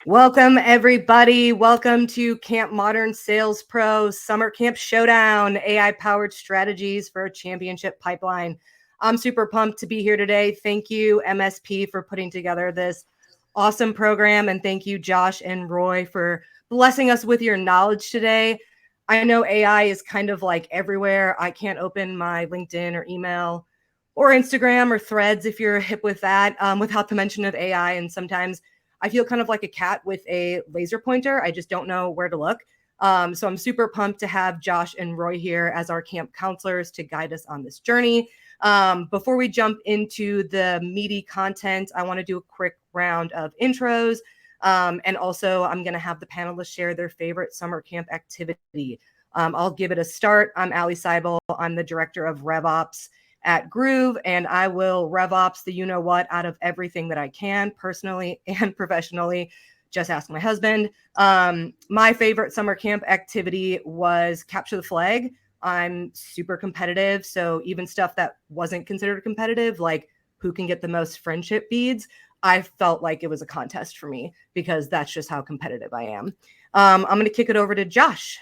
Welcome, everybody. Welcome to Camp Modern Sales Pro Summer Camp Showdown, AI-powered strategies for a championship pipeline. I'm super pumped to be here today. Thank you, MSP, for putting together this awesome program. And thank you, Josh and Roy, for blessing us with your knowledge today. I know AI is kind of like everywhere. I can't open my LinkedIn or email or Instagram or Threads, if you're hip with that, without the mention of AI. And sometimes I feel kind of like a cat with a laser pointer. I just don't know where to look. So I'm super pumped to have Josh and Roy here as our camp counselors to guide us on this journey. Before we jump into the meaty content, I want to do a quick round of intros. And also, I'm going to have the panelists share their favorite summer camp activity. I'll give it a start. I'm Allie Seibel. I'm the director of RevOps at Groove, and I will RevOps the you-know-what out of everything that I can, personally and professionally. Just ask my husband. My favorite summer camp activity was capture the flag. I'm super competitive, so even stuff that wasn't considered competitive, like who can get the most friendship beads, I felt like it was a contest for me because that's just how competitive I am. I'm going to kick it over to Josh.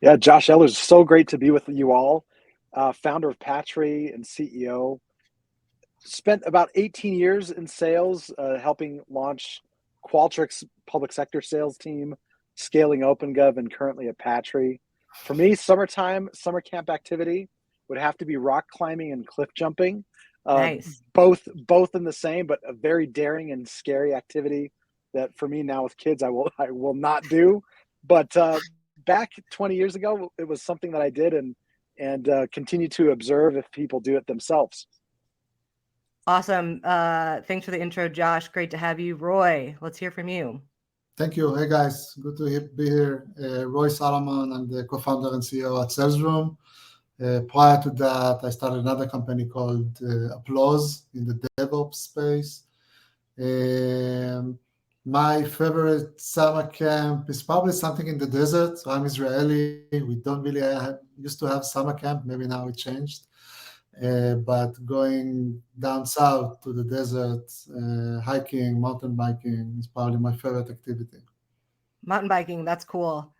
Yeah, Josh Ellers, so great to be with you all. Founder of Patry and CEO. Spent about 18 years in sales, helping launch Qualtrics public sector sales team, scaling OpenGov, and currently at Patry. For me, summer camp activity would have to be rock climbing and cliff jumping. Nice. Both in the same, but a very daring and scary activity that for me now with kids I will not do. But back 20 years ago, it was something that I did and continue to observe if people do it themselves. Awesome. Thanks for the intro, Josh. Great to have you. Roy, let's hear from you. Thank you. Hey, guys. Good to be here. Roy Solomon. I'm the co-founder and CEO at SalesRoom. Prior to that, I started another company called Applause in the DevOps space. My favorite summer camp is probably something in the desert. So I'm Israeli. We don't really used to have summer camp. Maybe now it changed. But going down south to the desert, hiking, mountain biking is probably my favorite activity. Mountain biking, that's cool.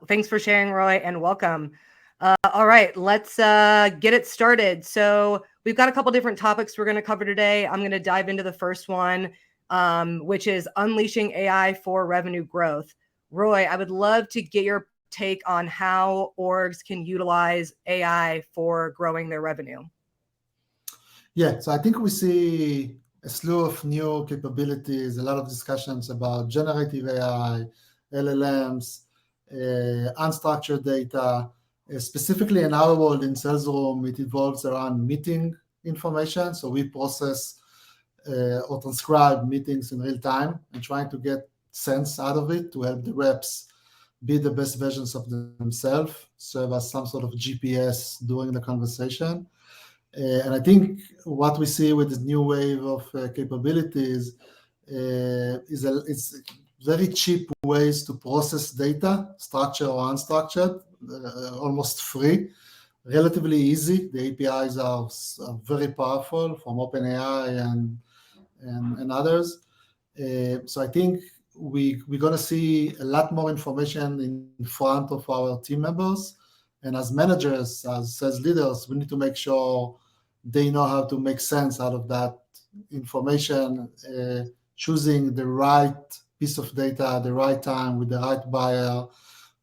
Thanks for sharing, Roy, and welcome. All right, let's get it started. So we've got a couple different topics we're going to cover today. I'm going to dive into the first one, which is unleashing AI for revenue growth. Roy, I would love to get your take on how orgs can utilize AI for growing their revenue. Yeah, so I think we see a slew of new capabilities, a lot of discussions about generative AI, LLMs, unstructured data. Specifically in our world in SalesRoom, it evolves around meeting information. So we process or transcribe meetings in real time and trying to get sense out of it to help the reps be the best versions of themselves, serve as some sort of GPS during the conversation. And I think what we see with this new wave of capabilities is very cheap ways to process data, structured or unstructured, almost free, relatively easy. The APIs are very powerful from OpenAI and others. So I think we're going to see a lot more information in front of our team members. And as managers, as sales leaders, we need to make sure they know how to make sense out of that information, choosing the right piece of data at the right time with the right buyer,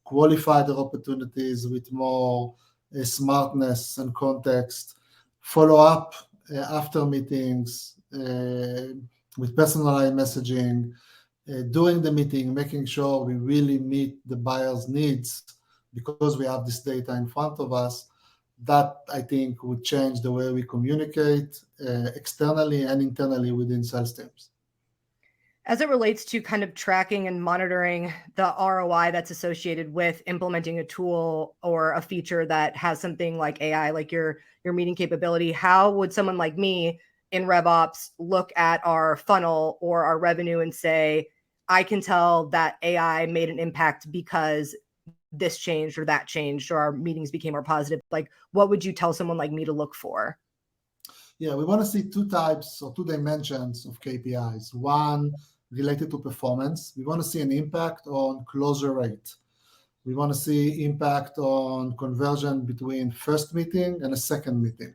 qualify their opportunities with more smartness and context, follow up after meetings with personalized messaging, during the meeting, making sure we really meet the buyer's needs because we have this data in front of us. That, I think, would change the way we communicate externally and internally within sales teams. As it relates to kind of tracking and monitoring the ROI that's associated with implementing a tool or a feature that has something like AI, like your meeting capability, how would someone like me in RevOps look at our funnel or our revenue and say, I can tell that AI made an impact because this changed or that changed or our meetings became more positive? Like, what would you tell someone like me to look for? Yeah, we want to see two types or two dimensions of KPIs. One related to performance. We want to see an impact on closure rate. We want to see impact on conversion between first meeting and a second meeting.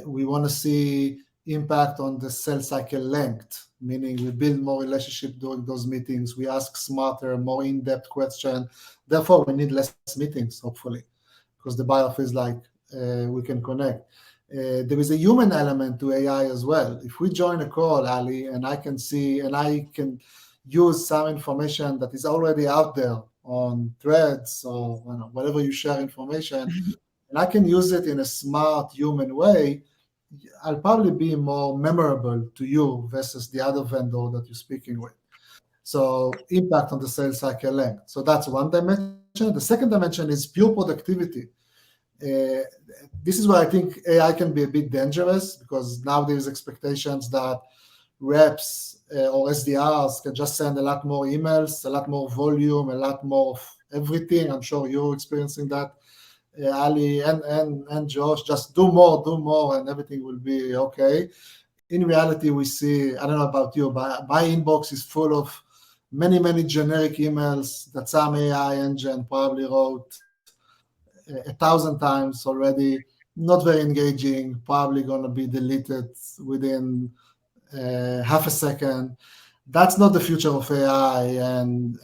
We want to see impact on the sales cycle length, meaning we build more relationship during those meetings. We ask smarter, more in-depth questions. Therefore, we need less meetings, hopefully, because the buyer feels like we can connect. There is a human element to AI as well. If we join a call, Ali, and I can see and I can use some information that is already out there on threads or whatever you share information, and I can use it in a smart human way, I'll probably be more memorable to you versus the other vendor that you're speaking with. So impact on the sales cycle length. So that's one dimension. The second dimension is pure productivity. This is where I think AI can be a bit dangerous, because now there's expectations that reps or SDRs can just send a lot more emails, a lot more volume, a lot more of everything. I'm sure you're experiencing that, Ali and Josh. Just do more, and everything will be okay. In reality, we see, I don't know about you, but my inbox is full of many generic emails that some AI engine probably wrote 1,000 times already, not very engaging, probably going to be deleted within half a second. That's not the future of AI and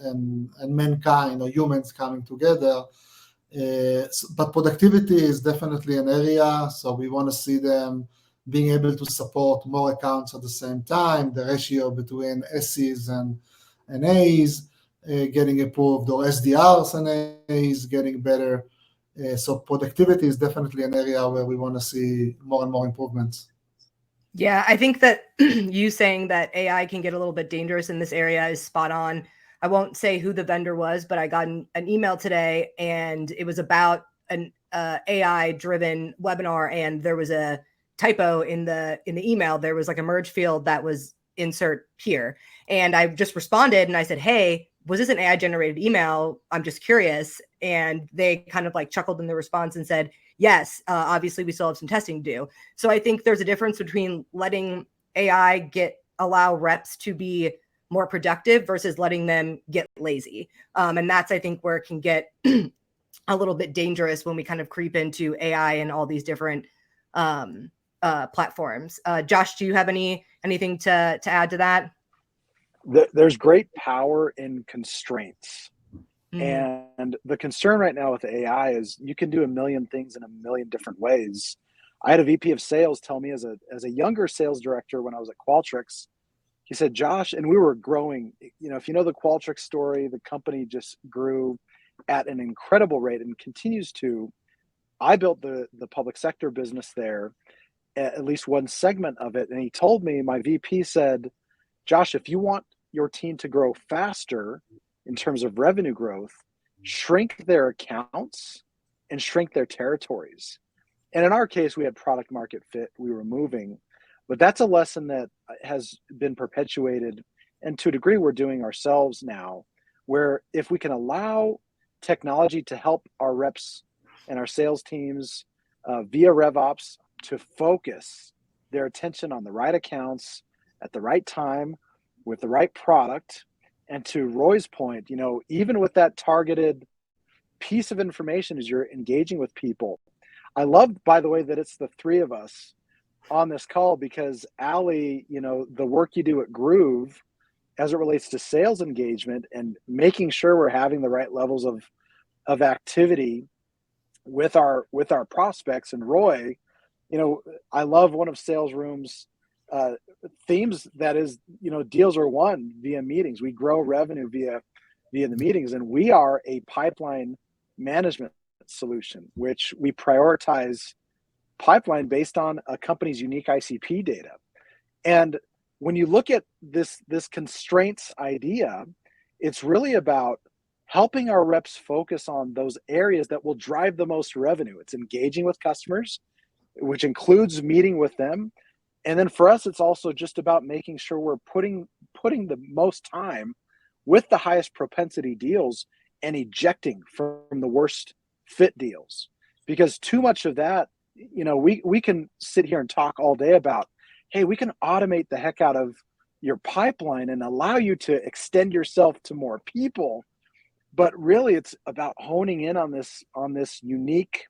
mankind or humans coming together. But productivity is definitely an area, so we want to see them being able to support more accounts at the same time, the ratio between SEs and As getting improved, or SDRs and As getting better. So productivity is definitely an area where we want to see more and more improvements. Yeah, I think that you saying that AI can get a little bit dangerous in this area is spot on. I won't say who the vendor was, but I got an email today, and it was about an AI-driven webinar, and there was a typo in the email. There was like a merge field that was insert here, and I just responded and I said, "Hey, was this an AI-generated email? I'm just curious." And they kind of like chuckled in the response and said, "Yes, obviously we still have some testing to do." So I think there's a difference between letting AI allow reps to be more productive versus letting them get lazy. And that's, I think, where it can get a little bit dangerous when we kind of creep into AI and all these different platforms. Josh, do you have anything to add to that? There's great power in constraints. And the concern right now with AI is you can do a million things in a million different ways. I had a VP of sales tell me as a younger sales director when I was at Qualtrics, he said, "Josh," and we were growing, if you know the Qualtrics story, the company just grew at an incredible rate and continues to. I built the public sector business there, at least one segment of it. And he told me, my VP said, "Josh, if you want your team to grow faster in terms of revenue growth, shrink their accounts and shrink their territories." And in our case, we had product market fit, we were moving, but that's a lesson that has been perpetuated, and to a degree we're doing ourselves now, where if we can allow technology to help our reps and our sales teams via RevOps to focus their attention on the right accounts at the right time with the right product. And to Roy's point, even with that targeted piece of information as you're engaging with people, I love, by the way, that it's the three of us on this call, because Ali, the work you do at Groove as it relates to sales engagement and making sure we're having the right levels of activity with our prospects. And Roy, I love one of Sales Room's themes, that is, deals are won via meetings. We grow revenue via the meetings, and we are a pipeline management solution, which we prioritize pipeline based on a company's unique ICP data. And when you look at this constraints idea, it's really about helping our reps focus on those areas that will drive the most revenue. It's engaging with customers, which includes meeting with them. And then for us, it's also just about making sure we're putting the most time with the highest propensity deals and ejecting from the worst fit deals. Because too much of that, we can sit here and talk all day about, hey, we can automate the heck out of your pipeline and allow you to extend yourself to more people. But really, it's about honing in on this unique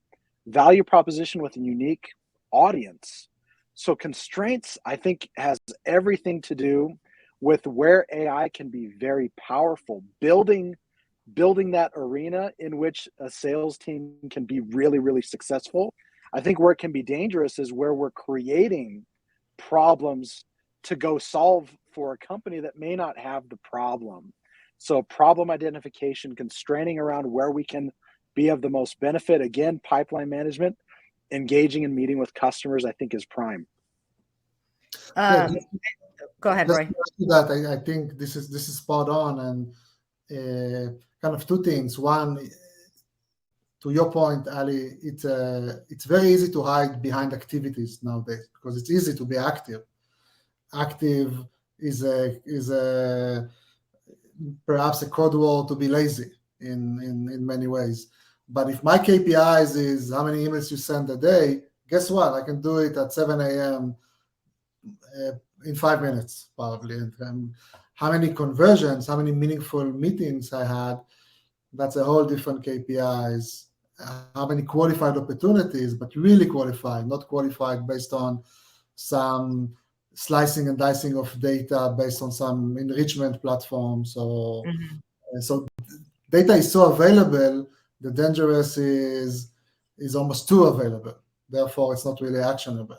value proposition with a unique audience. So constraints, I think, has everything to do with where AI can be very powerful, building that arena in which a sales team can be really, really successful. I think where it can be dangerous is where we're creating problems to go solve for a company that may not have the problem. So problem identification, constraining around where we can be of the most benefit. Again, pipeline management, engaging and meeting with customers, I think is prime. Go ahead, Just Roy. to add to that, I think this is spot on, and kind of two things. One, to your point, Ali, it's very easy to hide behind activities nowadays because it's easy to be active. Active is a perhaps a code word to be lazy in many ways. But if my KPIs is how many emails you send a day, guess what? I can do it at 7 a.m. In 5 minutes, probably. And how many conversions, how many meaningful meetings I had, that's a whole different KPIs. How many qualified opportunities, but really qualified, not qualified based on some slicing and dicing of data based on some enrichment platform. So data is so available, the dangerous is almost too available. Therefore, it's not really actionable.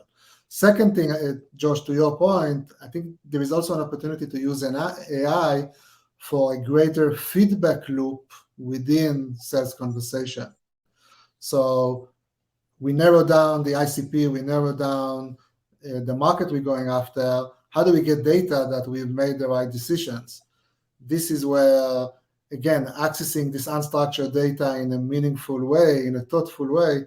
Second thing, Josh, to your point, I think there is also an opportunity to use an AI for a greater feedback loop within sales conversation. So we narrow down the ICP, we narrow down the market we're going after. How do we get data that we've made the right decisions? This is where, again, accessing this unstructured data in a meaningful way, in a thoughtful way,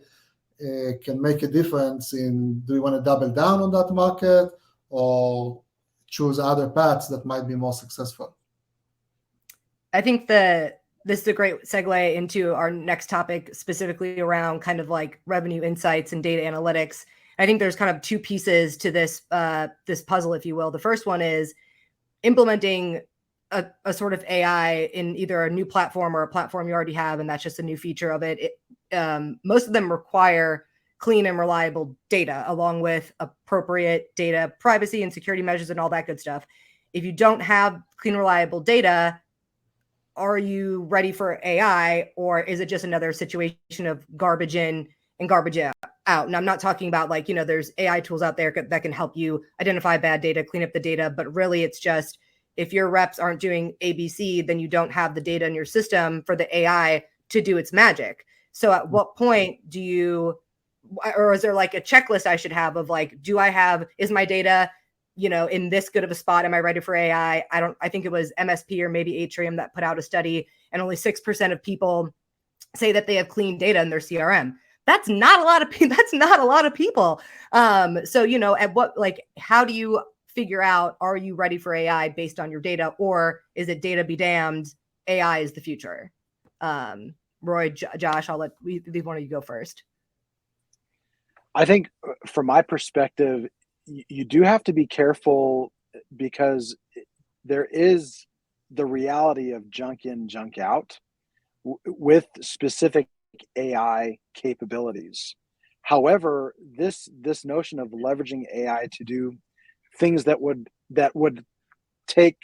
can make a difference in, do we want to double down on that market or choose other paths that might be more successful? I think this is a great segue into our next topic, specifically around kind of like revenue insights and data analytics. I think there's kind of two pieces to this puzzle, if you will. The first one is implementing a sort of AI in either a new platform or a platform you already have, and that's just a new feature of it. Most of them require clean and reliable data, along with appropriate data privacy and security measures and all that good stuff. If you don't have clean, reliable data, are you ready for AI, or is it just another situation of garbage in and garbage out? And I'm not talking about like, there's AI tools out there that can help you identify bad data, clean up the data, but really it's just, if your reps aren't doing ABC, then you don't have the data in your system for the AI to do its magic. So at what point or is there like a checklist I should have of like, is my data, in this good of a spot? Am I ready for AI? I think it was MSP or maybe Atrium that put out a study, and only 6% of people say that they have clean data in their CRM. That's not a lot of people. That's not a lot of people. So, at what, like, how do you figure out, are you ready for AI based on your data, or is it data be damned? AI is the future. Roy, Josh, I'll let leave one of you go first. I think from my perspective, you do have to be careful because there is the reality of junk in, junk out with specific AI capabilities. However, this notion of leveraging AI to do things that would take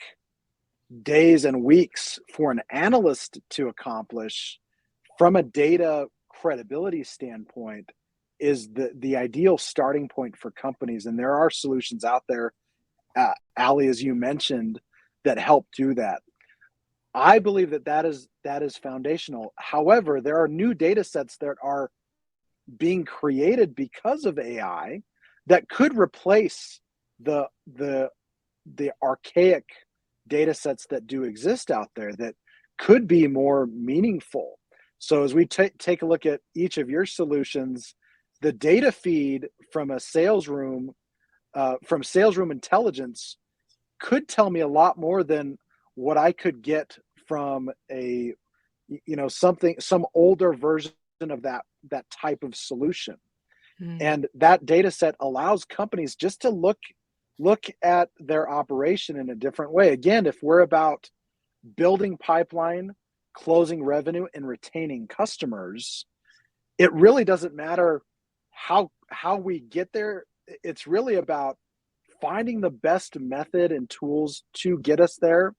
days and weeks for an analyst to accomplish from a data credibility standpoint is the ideal starting point for companies. And there are solutions out there, Ali, as you mentioned, that help do that. I believe that is foundational. However, there are new data sets that are being created because of AI that could replace the archaic data sets that do exist out there that could be more meaningful. So as we take a look at each of your solutions, the data feed from a sales room, from sales room intelligence, could tell me a lot more than what I could get from some older version of that type of solution. And that data set allows companies just to look look at their operation in a different way. Again, if we're about building pipeline, closing revenue, and retaining customers, it really doesn't matter how we get there. It's really about finding the best method and tools to get us there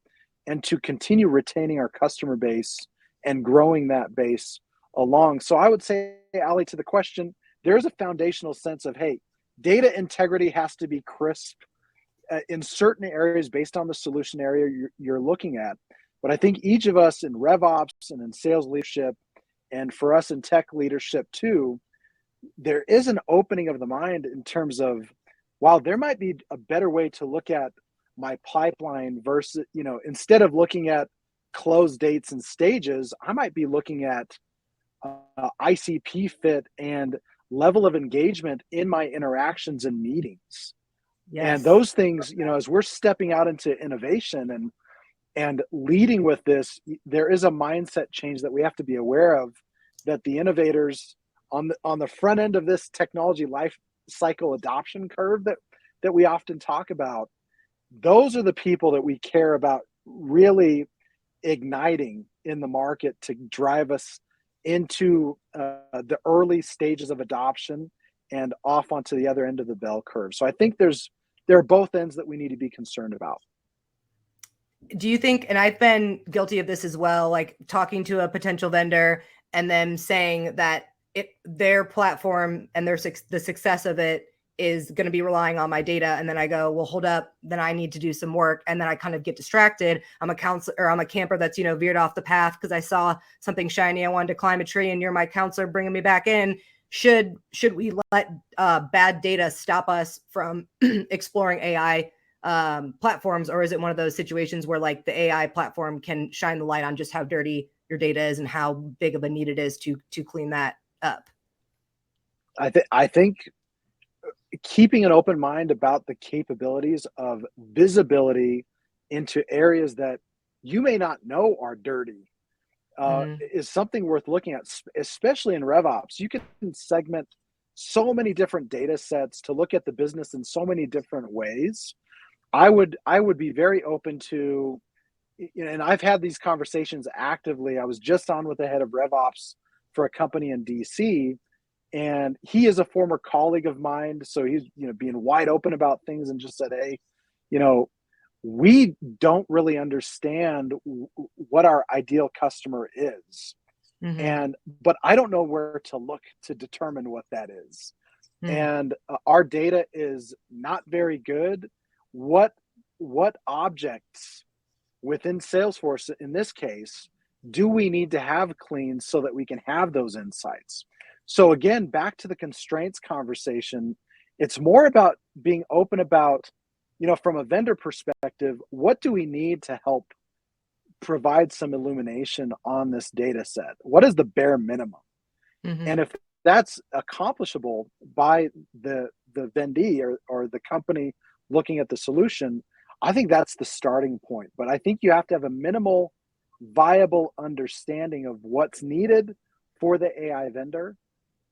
and to continue retaining our customer base and growing that base along. So I would say, Ali, to the question, there's a foundational sense of, hey, data integrity has to be crisp in certain areas based on the solution area you're looking at. But I think each of us in RevOps and in sales leadership, and for us in tech leadership too, there is an opening of the mind in terms of, wow, there might be a better way to look at my pipeline versus, instead of looking at close dates and stages, I might be looking at ICP fit and level of engagement in my interactions and meetings. Yes. And those things, as we're stepping out into innovation and leading with this, there is a mindset change that we have to be aware of, that the innovators on the front end of this technology life cycle adoption curve that we often talk about, those are the people that we care about really igniting in the market to drive us into the early stages of adoption and off onto the other end of the bell curve. So I think there are both ends that we need to be concerned about. Do you think, and I've been guilty of this as well, like talking to a potential vendor and then saying that their platform and the success of it is going to be relying on my data. And then I go, well, hold up, then I need to do some work. And then I kind of get distracted. I'm a counselor, or I'm a camper that's, veered off the path because I saw something shiny. I wanted to climb a tree and you're my counselor bringing me back in. Should we let bad data stop us from exploring AI platforms? Or is it one of those situations where like the AI platform can shine the light on just how dirty your data is and how big of a need it is to clean that up? I think keeping an open mind about the capabilities of visibility into areas that you may not know are dirty is something worth looking at, especially in RevOps. You can segment so many different data sets to look at the business in so many different ways. I would be very open to, and I've had these conversations actively. I was just on with the head of RevOps for a company in DC, and he is a former colleague of mine. So he's, being wide open about things and just said, hey, we don't really understand what our ideal customer is. But I don't know where to look to determine what that is. And our data is not very good. What objects within Salesforce, in this case, do we need to have clean so that we can have those insights? So again, back to the constraints conversation, it's more about being open about, from a vendor perspective, what do we need to help provide some illumination on this data set? What is the bare minimum? And if that's accomplishable by the vendee or the company looking at the solution, I think that's the starting point. But I think you have to have a minimal viable understanding of what's needed for the AI vendor.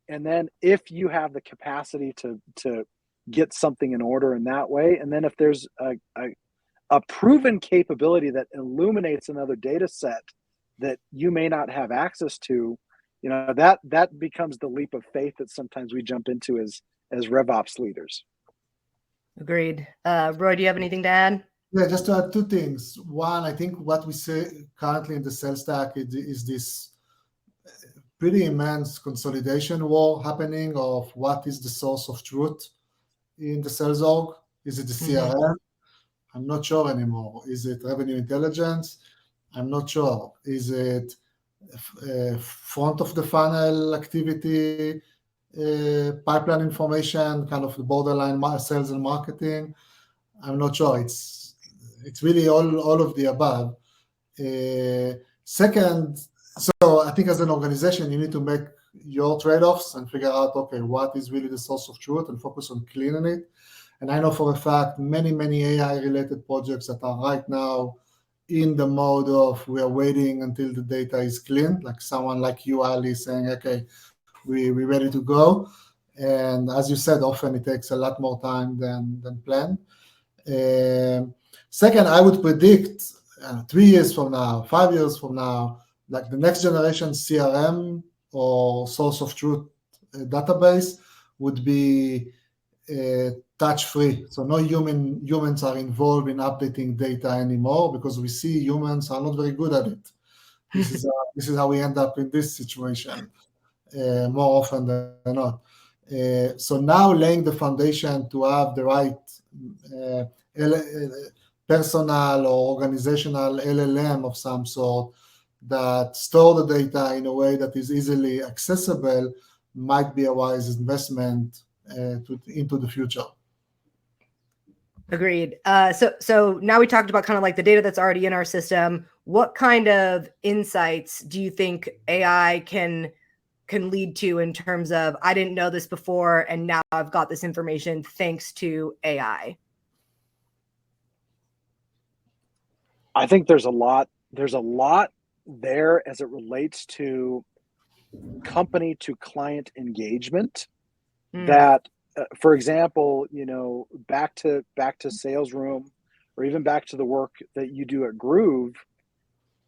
And then if you have the capacity to get something in order in that way, and then if there's a proven capability that illuminates another data set that you may not have access to, that becomes the leap of faith that sometimes we jump into as RevOps leaders. Agreed. Roy, do you have anything to add? Yeah, just to add two things. One, I think what we see currently in the sales stack is this pretty immense consolidation war happening of what is the source of truth in the sales org. Is it the CRM? I'm not sure anymore. Is it revenue intelligence? I'm not sure. Is it front of the funnel activity, pipeline information, kind of the borderline sales and marketing? I'm not sure. It's really all of the above. Second, so I think as an organization, you need to make your trade-offs and figure out, okay, what is really the source of truth and focus on cleaning it. And I know for a fact many AI-related projects that are right now in the mode of we are waiting until the data is clean, like someone like you, Ali, saying, okay, we're ready to go. And as you said, often it takes a lot more time than planned. Second, I would predict 3 years from now, 5 years from now, like the next generation CRM or source of truth database would be touch-free. So no humans are involved in updating data anymore, because we see humans are not very good at it. This is how we end up in this situation more often than not. So now laying the foundation to have the right personal or organizational LLM of some sort that store the data in a way that is easily accessible might be a wise investment into the future. Agreed. So now we talked about kind of like the data that's already in our system. What kind of insights do you think AI can lead to in terms of, I didn't know this before, and now I've got this information thanks to AI? I think there's a lot there as it relates to company to client engagement that for example, back to Sales Room, or even back to the work that you do at Groove,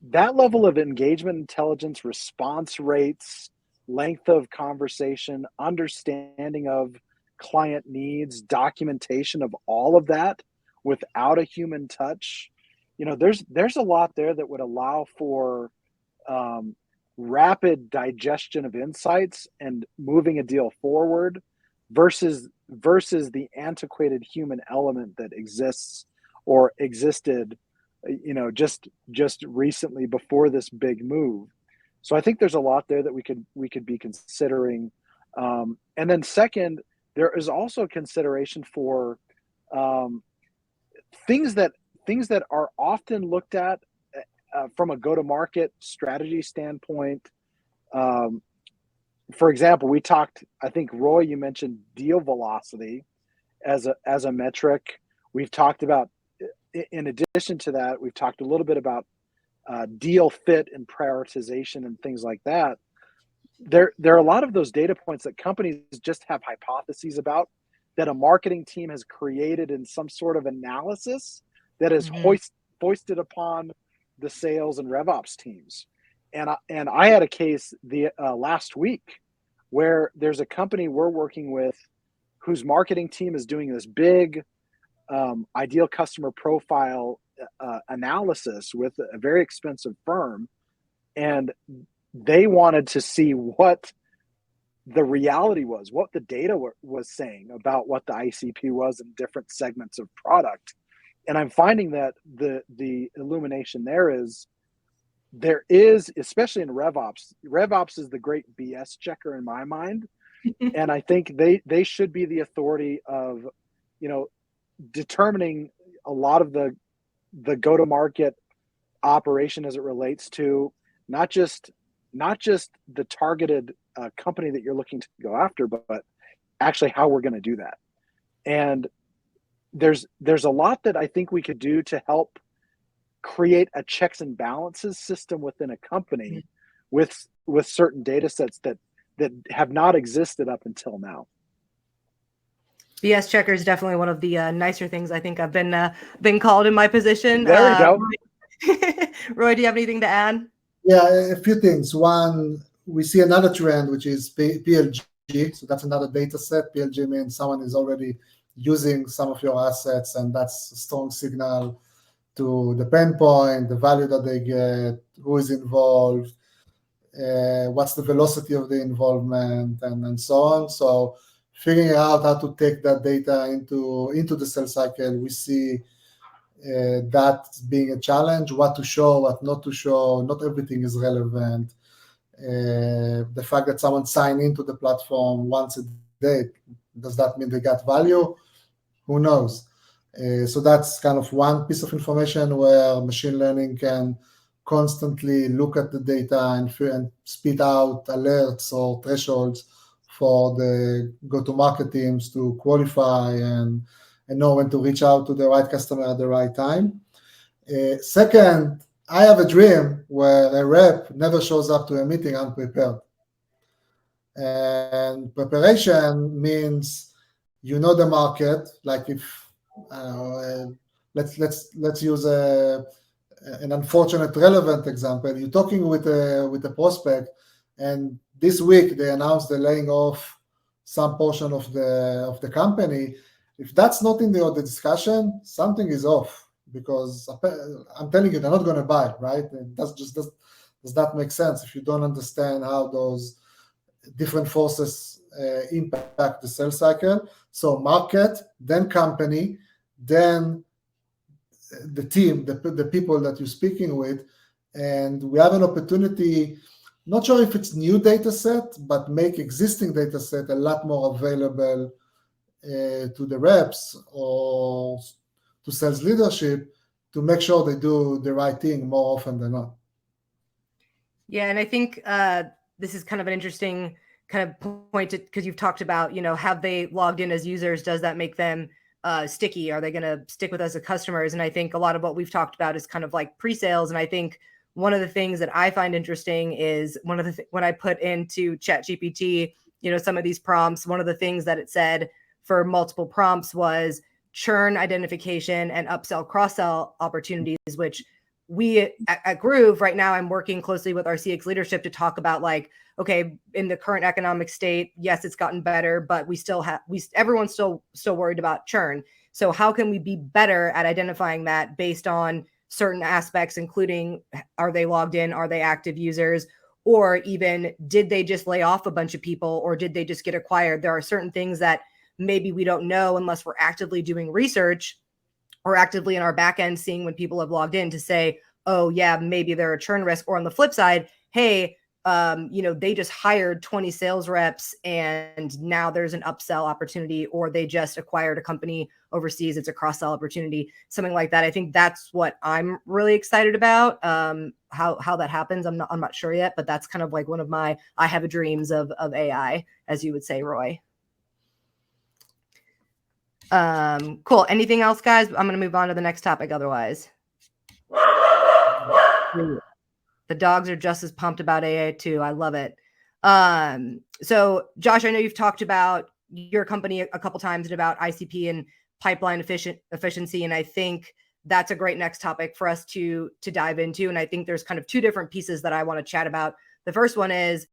that level of engagement intelligence, response rates, length of conversation, understanding of client needs, documentation of all of that without a human touch, there's a lot there that would allow for rapid digestion of insights and moving a deal forward versus the antiquated human element that exists or existed just recently before this big move. So I think there's a lot there that we could be considering. And then second, there is also consideration for things that are often looked at from a go-to-market strategy standpoint. For example, we talked, I think, Roy, you mentioned deal velocity as a metric. We've talked about, in addition to that, we've talked a little bit about deal fit and prioritization and things like that. There are a lot of those data points that companies just have hypotheses about, that a marketing team has created in some sort of analysis that is foisted upon the sales and RevOps teams. And I had a case last week where there's a company we're working with whose marketing team is doing this big ideal customer profile analysis with a very expensive firm, and they wanted to see what the reality was, what the data was saying about what the ICP was in different segments of product. And I'm finding that the illumination there is, especially in RevOps is the great BS checker in my mind. And I think they should be the authority of, determining a lot of the go-to-market operation as it relates to not just the targeted company that you're looking to go after, but actually how we're going to do that. And there's a lot that I think we could do to help create a checks and balances system within a company with certain data sets that have not existed up until now. BS checker is definitely one of the nicer things I think I've been called in my position. There you go. Roy, do you have anything to add? Yeah, a few things. One, we see another trend, which is PLG. So that's another data set. PLG means someone is already using some of your assets, and that's a strong signal to the pain point, the value that they get, who is involved, what's the velocity of the involvement, and so on. So figuring out how to take that data into the sales cycle, we see that being a challenge. What to show, what not to show. Not everything is relevant. The fact that someone signed into the platform once a day, does that mean they got value? Who knows? So that's kind of one piece of information where machine learning can constantly look at the data and spit out alerts or thresholds for the go-to-market teams to qualify and know when to reach out to the right customer at the right time. Second, I have a dream where a rep never shows up to a meeting unprepared. And preparation means you know the market. Like if Uh, let's use an unfortunate relevant example. You're talking with a prospect, and this week they announced they're laying off some portion of the company. If that's not in the discussion, something is off, because I'm telling you, they're not going to buy, right? And does that make sense if you don't understand how those different forces impact the sales cycle? So market, then company, then the team, the people that you're speaking with, and we have an opportunity. Not sure if it's new data set, but make existing data set a lot more available to the reps or to sales leadership to make sure they do the right thing more often than not. Yeah, and I think this is kind of an interesting kind of point, because you've talked about, have they logged in as users? Does that make them sticky? Are they going to stick with us as customers? And I think a lot of what we've talked about is kind of like pre-sales. And I think one of the things that I find interesting is when I put into ChatGPT, some of these prompts, one of the things that it said for multiple prompts was churn identification and upsell, cross-sell opportunities, which we at Groove right now, I'm working closely with our CX leadership to talk about, like, okay, in the current economic state, yes, it's gotten better, but everyone's still worried about churn. So how can we be better at identifying that based on certain aspects, including, are they logged in? Are they active users? Or even, did they just lay off a bunch of people, or did they just get acquired? There are certain things that maybe we don't know unless we're actively doing research or actively in our back end seeing when people have logged in to say, oh yeah, maybe they're a churn risk. Or on the flip side, hey, they just hired 20 sales reps and now there's an upsell opportunity, or they just acquired a company overseas, it's a cross-sell opportunity, something like that. I think that's what I'm really excited about. How that happens, I'm not sure yet, but that's kind of like one of my I have a dreams of AI, as you would say, Roy. Cool. Anything else, guys? I'm going to move on to the next topic otherwise. The dogs are just as pumped about AA too. I love it. So Josh, I know you've talked about your company a couple times and about ICP and pipeline efficiency. And I think that's a great next topic for us to dive into. And I think there's kind of two different pieces that I want to chat about. The first one is,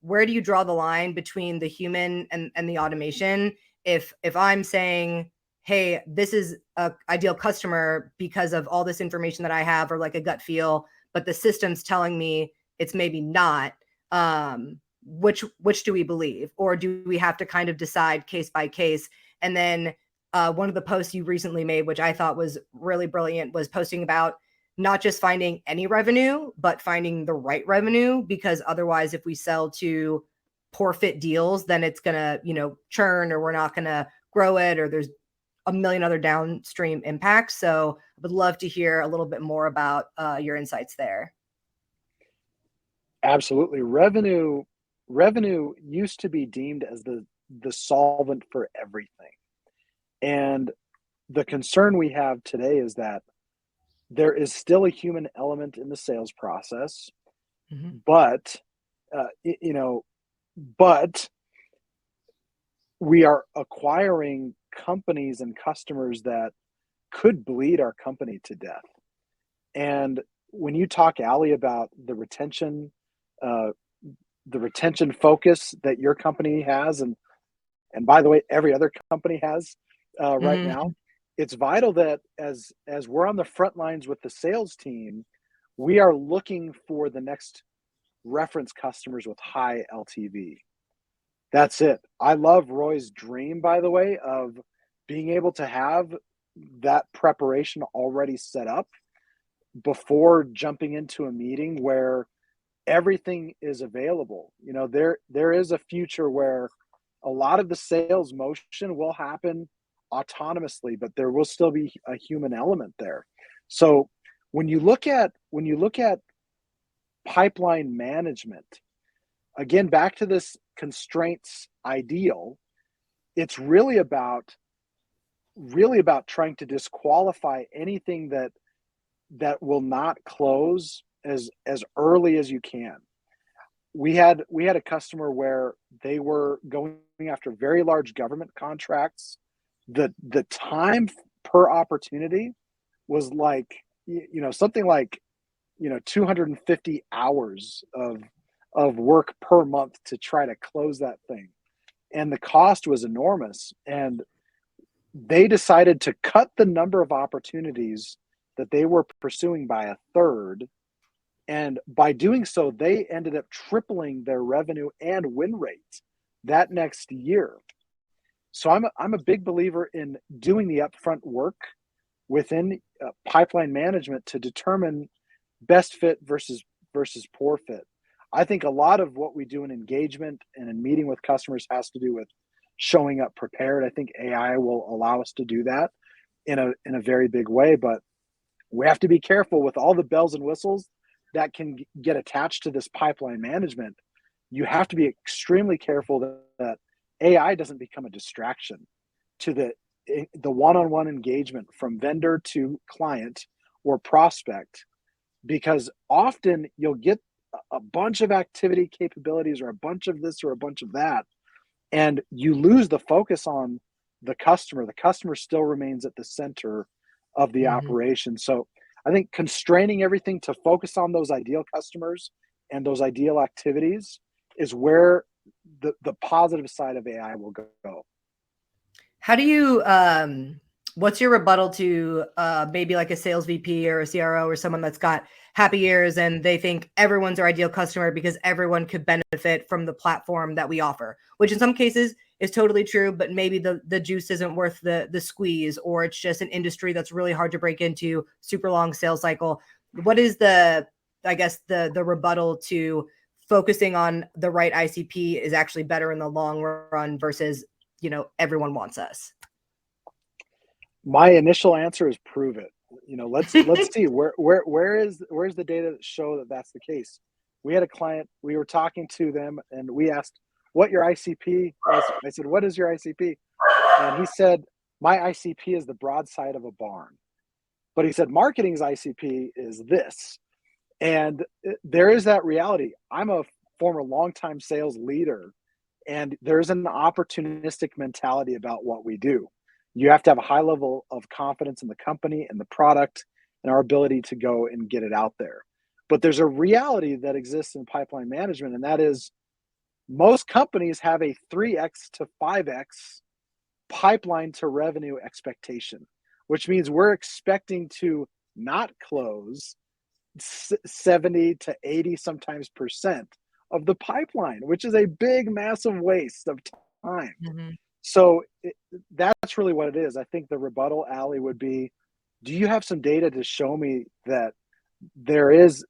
where do you draw the line between the human and the automation? If I'm saying, hey, this is a ideal customer because of all this information that I have, or like a gut feel, but the system's telling me it's maybe not, which do we believe? Or do we have to kind of decide case by case? And then one of the posts you recently made, which I thought was really brilliant, was posting about not just finding any revenue, but finding the right revenue, because otherwise if we sell to poor fit deals, then it's going to, churn, or we're not going to grow it, or there's a million other downstream impacts. So I would love to hear a little bit more about your insights there. Absolutely. Revenue used to be deemed as the solvent for everything. And the concern we have today is that there is still a human element in the sales process, but we are acquiring companies and customers that could bleed our company to death. And when you talk, Ali, about the retention focus that your company has, and by the way, every other company has right now, it's vital that as we're on the front lines with the sales team, we are looking for the next reference customers with high LTV. That's it. I love Roy's dream, by the way, of being able to have that preparation already set up before jumping into a meeting where everything is available. There is a future where a lot of the sales motion will happen autonomously, but there will still be a human element there. So when you look at pipeline management, again, back to this constraints ideal, it's really about trying to disqualify anything that will not close as early as you can. We had a customer where they were going after very large government contracts the time per opportunity was like, something like, 250 hours of work per month to try to close that thing. And the cost was enormous. And they decided to cut the number of opportunities that they were pursuing by a third. And by doing so, they ended up tripling their revenue and win rate that next year. So I'm a big believer in doing the upfront work within pipeline management to determine best fit versus poor fit. I think a lot of what we do in engagement and in meeting with customers has to do with showing up prepared. I think AI will allow us to do that in a very big way, but we have to be careful with all the bells and whistles that can get attached to this pipeline management. You have to be extremely careful that AI doesn't become a distraction to the one-on-one engagement from vendor to client or prospect, because often you'll get a bunch of activity capabilities or a bunch of this or a bunch of that, and you lose the focus on the customer. The customer still remains at the center of the operation. So I think constraining everything to focus on those ideal customers and those ideal activities is where the positive side of AI will go. How do you, what's your rebuttal to maybe like a sales VP or a CRO or someone that's got happy ears and they think everyone's our ideal customer because everyone could benefit from the platform that we offer, which in some cases is totally true, but maybe the juice isn't worth the squeeze, or it's just an industry that's really hard to break into, super long sales cycle. What is the rebuttal to focusing on the right ICP is actually better in the long run versus, everyone wants us? My initial answer is prove it. Let's see where's the data that show that that's the case. We had a client, we were talking to them and we asked what your ICP was. I said, what is your ICP? And he said, my ICP is the broadside of a barn. But he said, marketing's ICP is this. And there is that reality. I'm a former longtime sales leader, and there's an opportunistic mentality about what we do. You have to have a high level of confidence in the company and the product and our ability to go and get it out there. But there's a reality that exists in pipeline management, and that is most companies have a 3x to 5x pipeline to revenue expectation, which means we're expecting to not close 70 to 80 sometimes percent of the pipeline, which is a big, massive waste of time. So that's really what it is. I think the rebuttal, Allie, would be, do you have some data to show me that there is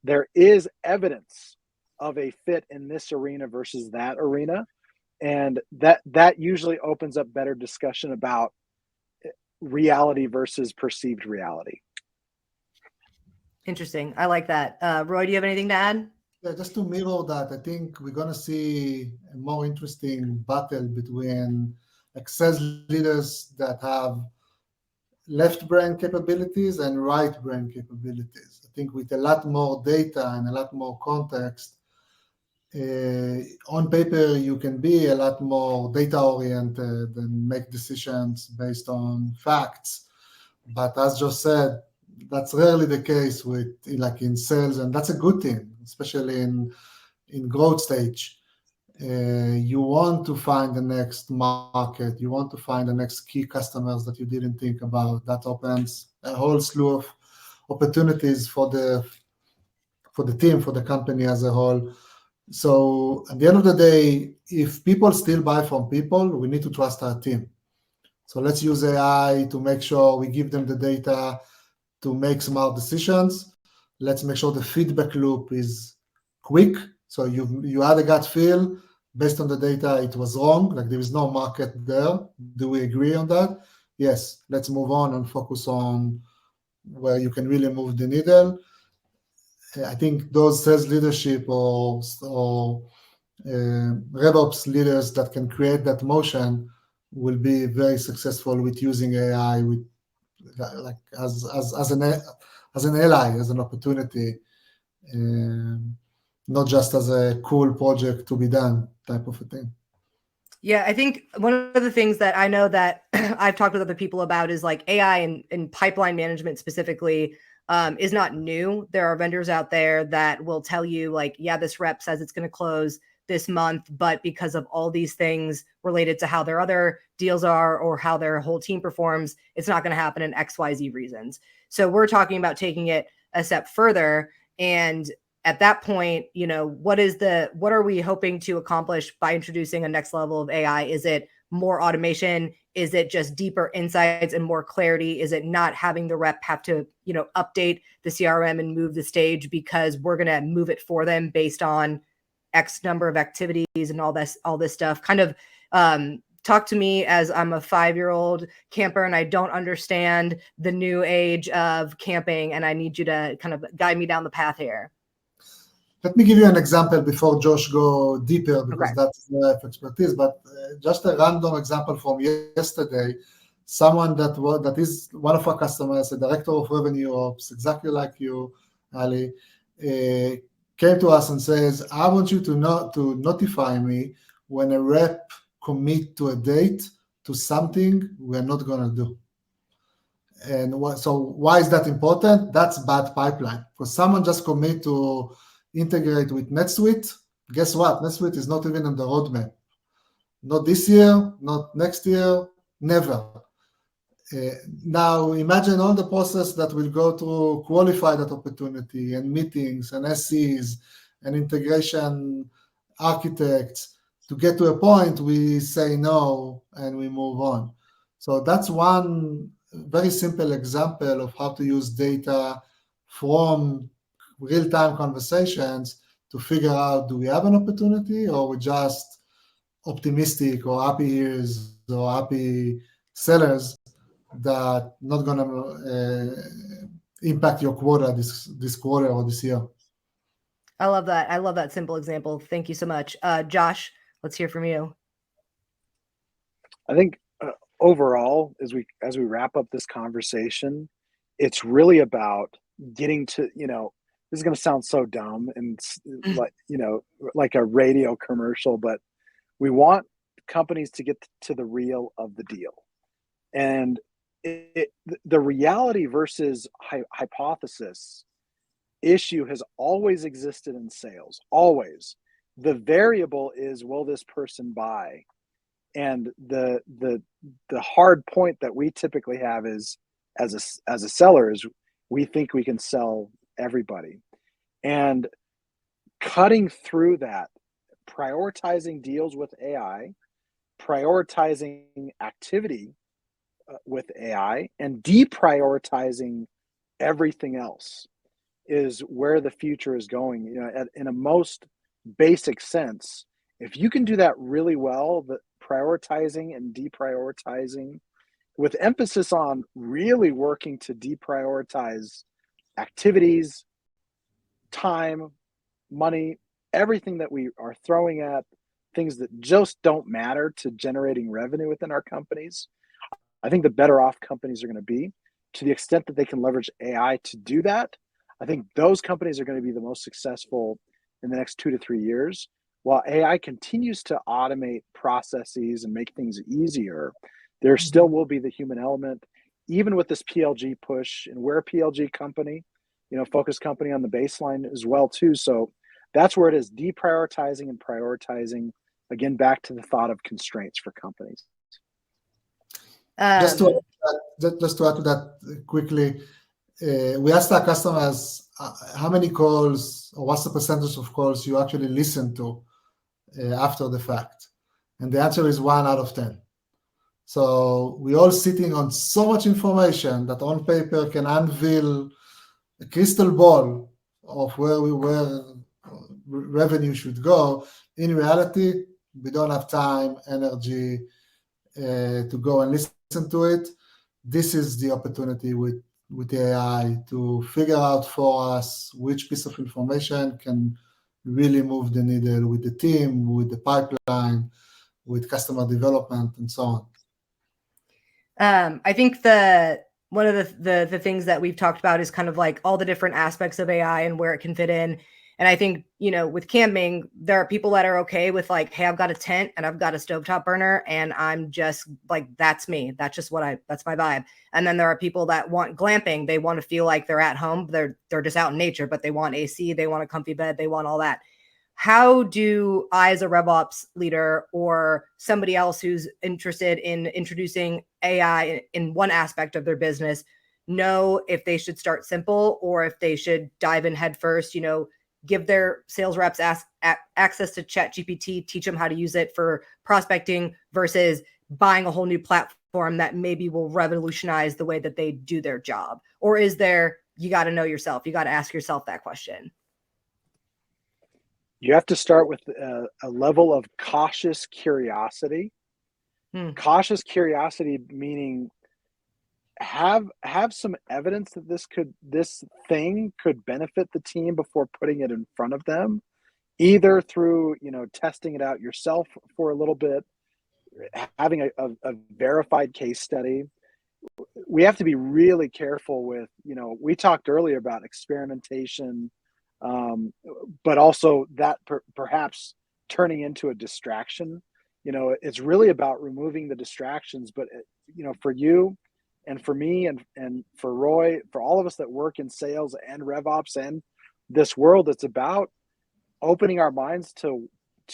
evidence of a fit in this arena versus that arena? And that usually opens up better discussion about reality versus perceived reality. Interesting. I like that. Roy, do you have anything to add? Yeah, just to mirror that, I think we're going to see a more interesting battle between sales leaders that have left brain capabilities and right brain capabilities. I think with a lot more data and a lot more context, on paper, you can be a lot more data-oriented and make decisions based on facts. But as Josh said, that's rarely the case in sales, and that's a good thing, especially in growth stage. You want to find the next market. You want to find the next key customers that you didn't think about. That opens a whole slew of opportunities for the team, for the company as a whole. So at the end of the day, if people still buy from people, we need to trust our team. So let's use AI to make sure we give them the data to make smart decisions. Let's make sure the feedback loop is quick. So you had a gut feel based on the data, it was wrong. Like there is no market there. Do we agree on that? Yes. Let's move on and focus on where you can really move the needle. I think those sales leadership or RevOps leaders that can create that motion will be very successful with using AI with as an ally, as an opportunity, not just as a cool project to be done type of a thing. Yeah, I think one of the things that I know that I've talked with other people about is like AI and pipeline management specifically is not new. There are vendors out there that will tell you like, yeah, this rep says it's going to close this month, but because of all these things related to how their other deals are or how their whole team performs, it's not going to happen in XYZ reasons. So we're talking about taking it a step further. And at that point, you know, what are we hoping to accomplish by introducing a next level of AI? Is it more automation? Is it just deeper insights and more clarity? Is it not having the rep have to, you know, update the CRM and move the stage because we're going to move it for them based on X number of activities and all this stuff? Kind of talk to me as I'm a 5-year-old camper and I don't understand the new age of camping, and I need you to kind of guide me down the path here. Let me give you an example before Josh go deeper, because Okay. that's the expertise. But just a random example from yesterday, someone that is one of our customers, a director of revenue ops, exactly like you, Ali, came to us and says, "I want you to notify me when a rep commit to a date to something we're not going to do." And so why is that important? That's bad pipeline. Because someone just commit to integrate with NetSuite, guess what? NetSuite is not even on the roadmap. Not this year, not next year, never. Now imagine all the process that will go to qualify that opportunity and meetings and SCs and integration architects to get to a point we say no and we move on. So that's one very simple example of how to use data from real-time conversations to figure out, do we have an opportunity or we just optimistic or happy ears or happy sellers that not going to impact your quota this quarter or this year. I love that. I love that simple example. Thank you so much. Josh, let's hear from you. I think overall, as we wrap up this conversation, it's really about getting to, you know, this is going to sound so dumb and like, you know, like a radio commercial, but we want companies to get to the real of the deal. And the reality versus hypothesis issue has always existed in sales, always. The variable is, will this person buy? And the hard point that we typically have is, as a seller, is we think we can sell everybody. And cutting through that, prioritizing deals with AI, prioritizing activity with AI, and deprioritizing everything else is where the future is going. You know, in a most basic sense, if you can do that really well, the prioritizing and deprioritizing, with emphasis on really working to deprioritize activities, time, money, everything that we are throwing at things that just don't matter to generating revenue within our companies, I think the better off companies are going to be. To the extent that they can leverage AI to do that, I think those companies are going to be the most successful in the next 2 to 3 years. While AI continues to automate processes and make things easier, there still will be the human element, even with this PLG push. And we're a PLG company, you know, focused company on the baseline as well too. So that's where it is, deprioritizing and prioritizing. Again, back to the thought of constraints for companies. Just to add to that quickly, we asked our customers how many calls or what's the percentage of calls you actually listen to after the fact, and the answer is 1 out of 10. So we're all sitting on so much information that on paper can unveil a crystal ball of where revenue should go. In reality, we don't have time, energy to go and listen to it. This is the opportunity with AI to figure out for us which piece of information can really move the needle with the team, with the pipeline, with customer development, and so on. I think one of the things that we've talked about is kind of like all the different aspects of AI and where it can fit in. And I think, with camping, there are people that are okay with like, hey, I've got a tent and I've got a stovetop burner and I'm just like, that's me. That's just that's my vibe. And then there are people that want glamping. They want to feel like they're at home. They're just out in nature, but they want AC, they want a comfy bed, they want all that. How do I, as a RevOps leader or somebody else who's interested in introducing AI in one aspect of their business, know if they should start simple or if they should dive in head first, give their sales reps access to ChatGPT, teach them how to use it for prospecting versus buying a whole new platform that maybe will revolutionize the way that they do their job? Or is there, you got to know yourself, you got to ask yourself that question? You have to start with a level of cautious curiosity. Cautious curiosity meaning have some evidence that this thing could benefit the team before putting it in front of them, either through testing it out yourself for a little bit, having a verified case study. We have to be really careful with, we talked earlier about experimentation, but also that perhaps turning into a distraction. It's really about removing the distractions. But for you and for me and for Roy, for all of us that work in sales and RevOps and this world, it's about opening our minds to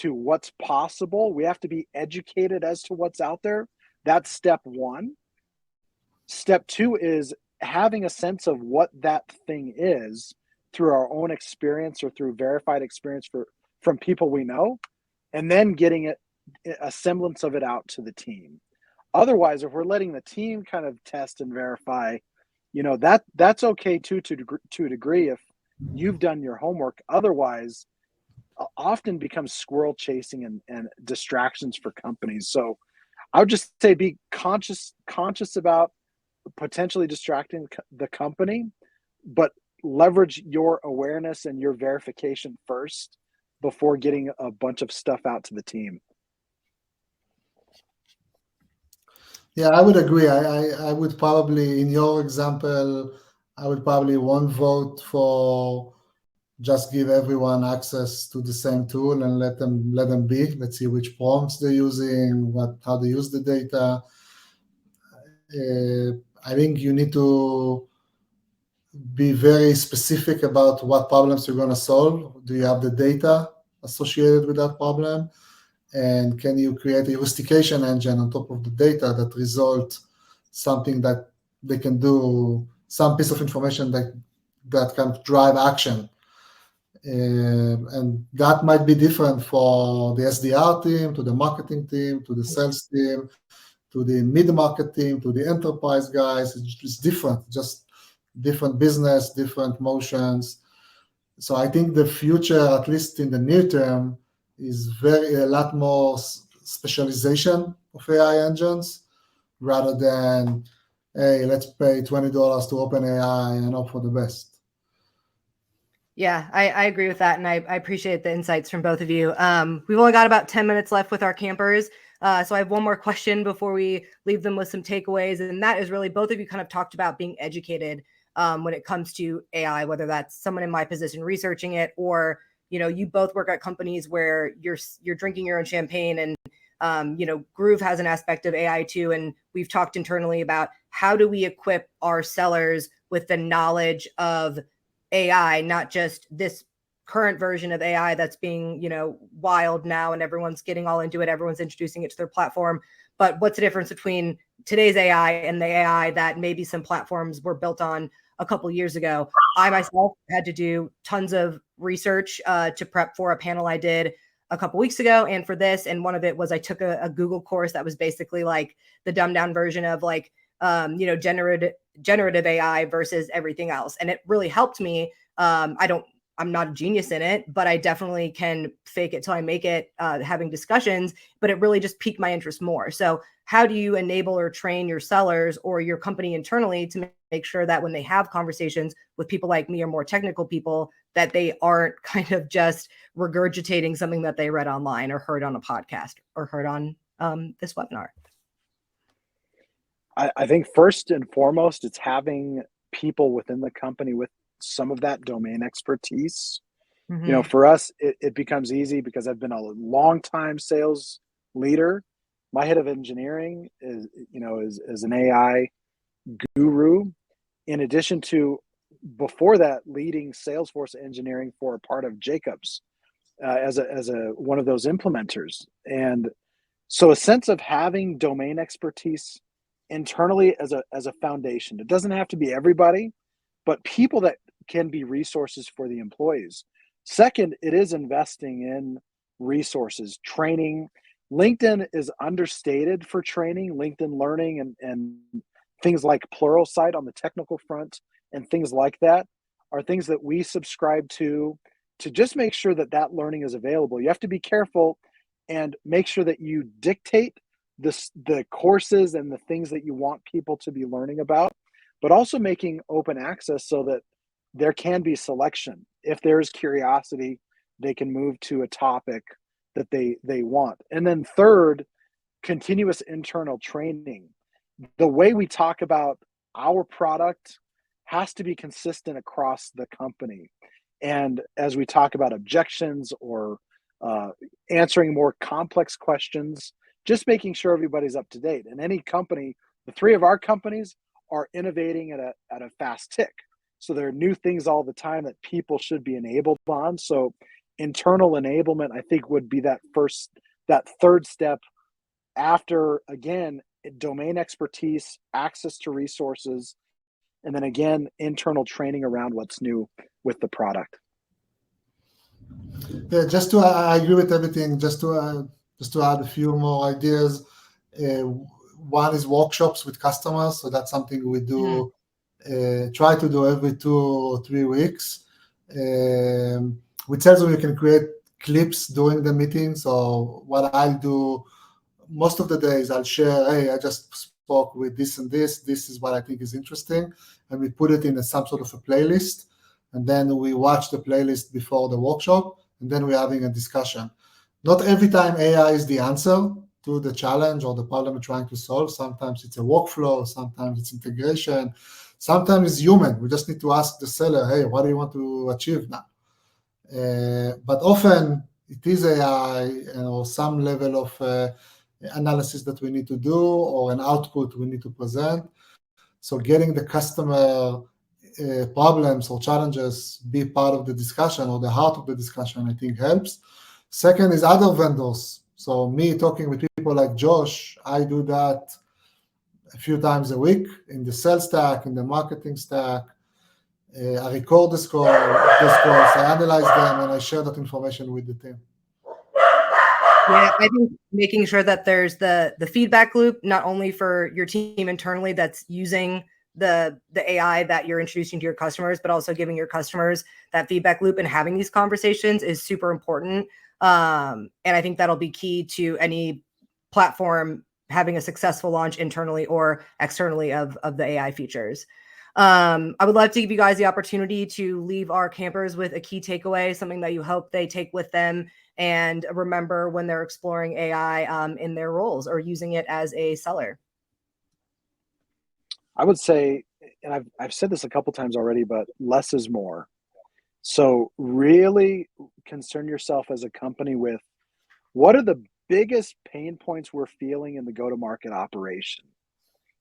what's possible. We have to be educated as to what's out there. That's step one. Step two is having a sense of what that thing is through our own experience or through verified experience from people we know, and then getting a semblance of it out to the team. Otherwise, if we're letting the team kind of test and verify, that's okay too, to a degree, if you've done your homework. Otherwise, often becomes squirrel chasing and distractions for companies. So I would just say be conscious about potentially distracting the company, but leverage your awareness and your verification first before getting a bunch of stuff out to the team. Yeah, I would agree. I would probably, in your example, I would probably won't vote for just give everyone access to the same tool and let them be. Let's see which prompts they're using, how they use the data. I think you need to be very specific about what problems you're going to solve. Do you have the data associated with that problem? And can you create a heuristicization engine on top of the data that result something that they can do, some piece of information that can drive action? And that might be different for the SDR team, to the marketing team, to the sales team, to the mid-market team, to the enterprise guys. It's different, just different business, different motions. So I think the future, at least in the near term, is a lot more specialization of AI engines rather than, hey, let's pay $20 to open AI and hope for the best. Yeah, I agree with that. And I appreciate the insights from both of you. We've only got about 10 minutes left with our campers. So I have one more question before we leave them with some takeaways. And that is really, both of you kind of talked about being educated when it comes to AI, whether that's someone in my position researching it, or, you both work at companies where you're drinking your own champagne, and, Groove has an aspect of AI too. And we've talked internally about how do we equip our sellers with the knowledge of AI, not just this current version of AI that's being, wild now and everyone's getting all into it. Everyone's introducing it to their platform. But what's the difference between today's AI and the AI that maybe some platforms were built on a couple years ago? I myself had to do tons of research to prep for a panel I did a couple weeks ago and for this. And one of it was I took a Google course that was basically like the dumbed down version of like, generative AI versus everything else. And it really helped me. I'm not a genius in it, but I definitely can fake it till I make it, having discussions, but it really just piqued my interest more. So how do you enable or train your sellers or your company internally to make sure that when they have conversations with people like me or more technical people, that they aren't kind of just regurgitating something that they read online or heard on a podcast or heard on this webinar? I think first and foremost, it's having people within the company with some of that domain expertise. Mhm. For us, it becomes easy because I've been a long time sales leader. My head of engineering is an AI guru. In addition to, before that, leading Salesforce engineering for a part of Jacobs as a one of those implementers. And so a sense of having domain expertise internally as a foundation. It doesn't have to be everybody, but people that can be resources for the employees. Second, it is investing in resources, training. LinkedIn is understated for training. LinkedIn Learning and things like Pluralsight on the technical front and things like that are things that we subscribe to just make sure that that learning is available. You have to be careful and make sure that you dictate the courses and the things that you want people to be learning about, but also making open access so that there can be selection. If there's curiosity, they can move to a topic that they want. And then third, continuous internal training. The way we talk about our product has to be consistent across the company. And as we talk about objections or answering more complex questions, just making sure everybody's up to date. And any company, the three of our companies are innovating at a fast tick. So there are new things all the time that people should be enabled on. So internal enablement, I think, would be that third step after, again, domain expertise, access to resources, and then again, internal training around what's new with the product. Yeah, I agree with everything. Just to add a few more ideas. One is workshops with customers. So that's something we do, try to do every 2 or 3 weeks. With Salesforce, you can create clips during the meeting. So what I'll do most of the days, I'll share, hey, I just spoke with this and this. This is what I think is interesting. And we put it in some sort of a playlist. And then we watch the playlist before the workshop. And then we're having a discussion. Not every time AI is the answer to the challenge or the problem we're trying to solve. Sometimes it's a workflow. Sometimes it's integration. Sometimes it's human. We just need to ask the seller, hey, what do you want to achieve now? But often it is AI or some level of analysis that we need to do or an output we need to present. So getting the customer problems or challenges be part of the discussion or the heart of the discussion, I think helps. Second is other vendors. So me talking with people like Josh, I do that a few times a week in the sales stack, in the marketing stack. I record the calls, I analyze them, and I share that information with the team. Yeah, I think making sure that there's the feedback loop, not only for your team internally that's using the AI that you're introducing to your customers, but also giving your customers that feedback loop and having these conversations is super important. And I think that'll be key to any platform having a successful launch internally or externally of the AI features. I would love to give you guys the opportunity to leave our campers with a key takeaway, something that you hope they take with them and remember when they're exploring AI in their roles or using it as a seller. I would say, and I've said this a couple times already, but less is more. So really concern yourself as a company with what are the biggest pain points we're feeling in the go-to-market operation.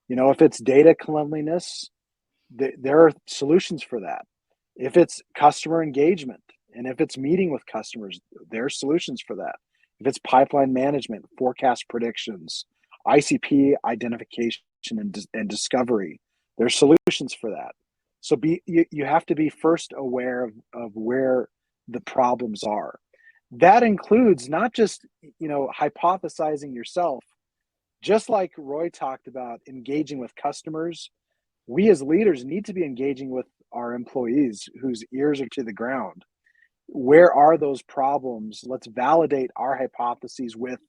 If it's data cleanliness, there are solutions for that. If it's customer engagement, and if it's meeting with customers, there are solutions for that. If it's pipeline management, forecast predictions, ICP identification and discovery, there's solutions for that. So you have to be first aware of where the problems are. That includes not just hypothesizing yourself, just like Roy talked about engaging with customers. We as leaders need to be engaging with our employees whose ears are to the ground. Where are those problems? Let's validate our hypotheses with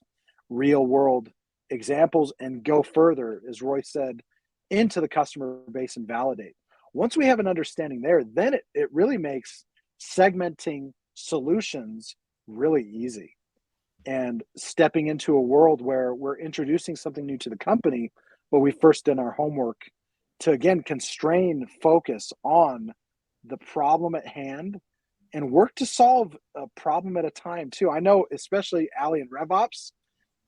real world examples and go further, as Roy said, into the customer base and validate. Once we have an understanding there, then it really makes segmenting solutions really easy. And stepping into a world where we're introducing something new to the company, but we first done our homework to, again, constrain focus on the problem at hand and work to solve a problem at a time too. I know, especially Ali and RevOps,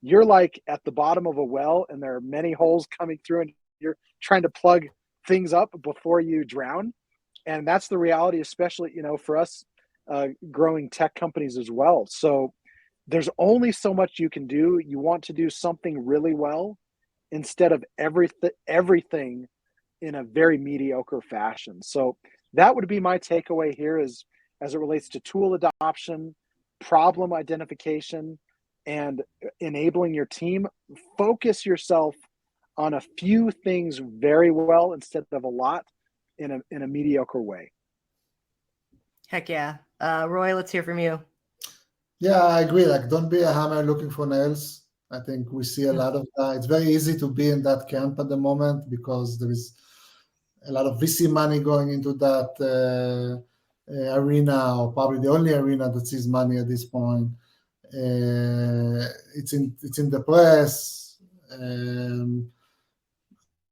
you're like at the bottom of a well and there are many holes coming through and you're trying to plug things up before you drown. And that's the reality, especially, for us growing tech companies as well. So there's only so much you can do. You want to do something really well instead of everything in a very mediocre fashion. So that would be my takeaway here is as it relates to tool adoption, problem identification, and enabling your team. Focus yourself on a few things very well instead of a lot in a mediocre way. Heck yeah. Roy, let's hear from you. Yeah, I agree. Like, don't be a hammer looking for nails. I think we see a lot of that. It's very easy to be in that camp at the moment because there is a lot of VC money going into that arena, or probably the only arena that sees money at this point. It's in the press,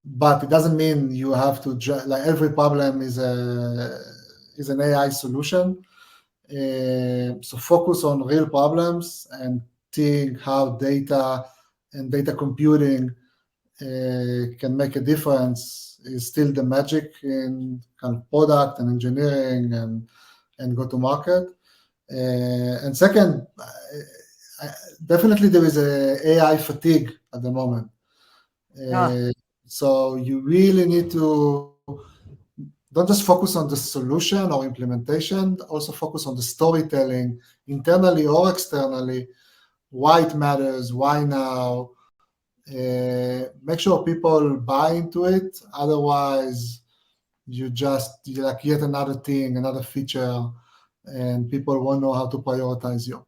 but it doesn't mean you have to like every problem is an AI solution. So focus on real problems and think how data and data computing can make a difference is still the magic in kind of product and engineering and go to market. And second, definitely there is a AI fatigue at the moment. So you really need to don't just focus on the solution or implementation, also focus on the storytelling internally or externally, why it matters, why now. Make sure people buy into it. Otherwise, you're like yet another thing, another feature, and people won't know how to prioritize you.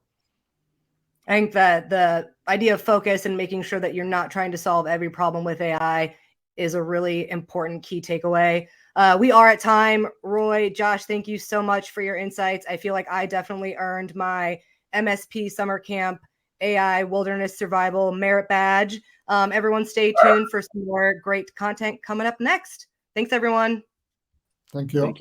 I think that the idea of focus and making sure that you're not trying to solve every problem with AI is a really important key takeaway. We are at time. Roy, Josh, thank you so much for your insights. I feel like I definitely earned my MSP Summer Camp AI Wilderness Survival Merit Badge. Everyone stay tuned for some more great content coming up next. Thanks, everyone. Thank you.